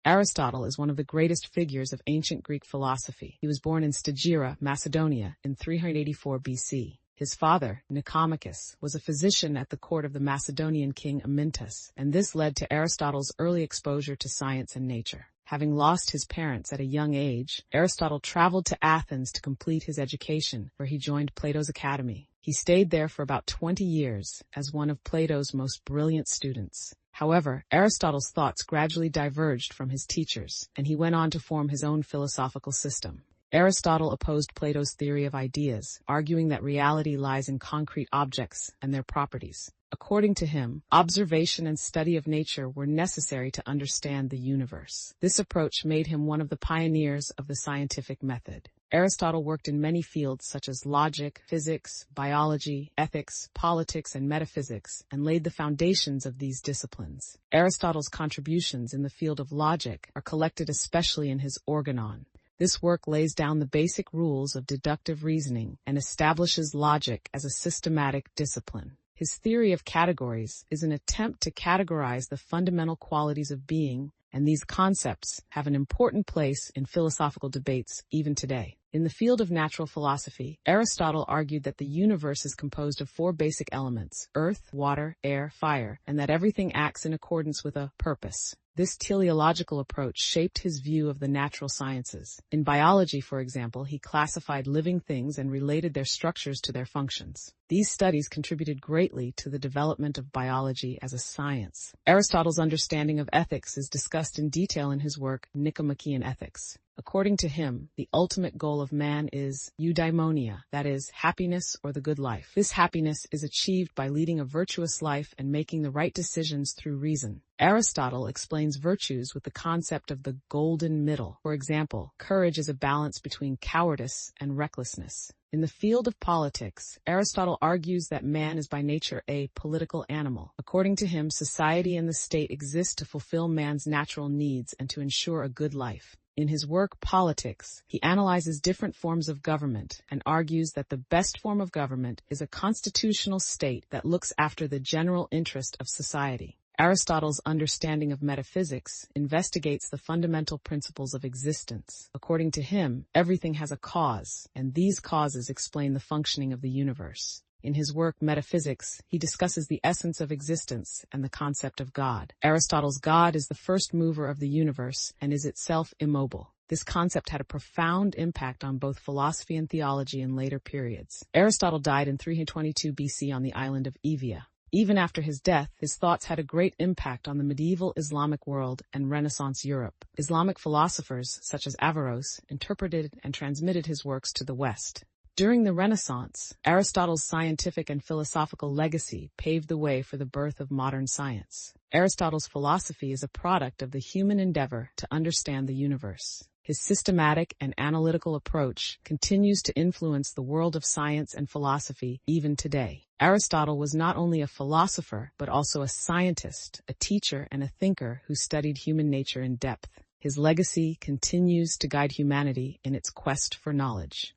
Aristotle is one of the greatest figures of ancient Greek philosophy. He was born in Stagira, Macedonia, in 384 BC. His father, Nicomachus, was a physician at the court of the Macedonian king Amyntas, and this led to Aristotle's early exposure to science and nature. Having lost his parents at a young age, Aristotle traveled to Athens to complete his education, where he joined Plato's academy. He stayed there for about 20 years as one of Plato's most brilliant students. However, Aristotle's thoughts gradually diverged from his teachers, and he went on to form his own philosophical system. Aristotle opposed Plato's theory of ideas, arguing that reality lies in concrete objects and their properties. According to him, observation and study of nature were necessary to understand the universe. This approach made him one of the pioneers of the scientific method. Aristotle worked in many fields such as logic, physics, biology, ethics, politics, and metaphysics, and laid the foundations of these disciplines. Aristotle's contributions in the field of logic are collected especially in his Organon. This work lays down the basic rules of deductive reasoning and establishes logic as a systematic discipline. His theory of categories is an attempt to categorize the fundamental qualities of being, and these concepts have an important place in philosophical debates even today. In the field of natural philosophy, Aristotle argued that the universe is composed of 4 basic elements: earth, water, air, fire, and that everything acts in accordance with a purpose. This teleological approach shaped his view of the natural sciences. In biology, for example, he classified living things and related their structures to their functions. These studies contributed greatly to the development of biology as a science. Aristotle's understanding of ethics is discussed in detail in his work Nicomachean Ethics. According to him, the ultimate goal of man is eudaimonia, that is, happiness or the good life. This happiness is achieved by leading a virtuous life and making the right decisions through reason. Aristotle explains virtues with the concept of the golden middle. For example, courage is a balance between cowardice and recklessness. In the field of politics, Aristotle argues that man is by nature a political animal. According to him, society and the state exist to fulfill man's natural needs and to ensure a good life. In his work Politics, he analyzes different forms of government and argues that the best form of government is a constitutional state that looks after the general interest of society. Aristotle's understanding of metaphysics investigates the fundamental principles of existence. According to him, everything has a cause, and these causes explain the functioning of the universe. In his work Metaphysics, he discusses the essence of existence and the concept of God. Aristotle's God is the first mover of the universe and is itself immobile. This concept had a profound impact on both philosophy and theology in later periods. Aristotle died in 322 BC on the island of Evia. Even after his death, his thoughts had a great impact on the medieval Islamic world and Renaissance Europe. Islamic philosophers, such as Averroes, interpreted and transmitted his works to the West. During the Renaissance, Aristotle's scientific and philosophical legacy paved the way for the birth of modern science. Aristotle's philosophy is a product of the human endeavor to understand the universe. His systematic and analytical approach continues to influence the world of science and philosophy even today. Aristotle was not only a philosopher, but also a scientist, a teacher, and a thinker who studied human nature in depth. His legacy continues to guide humanity in its quest for knowledge.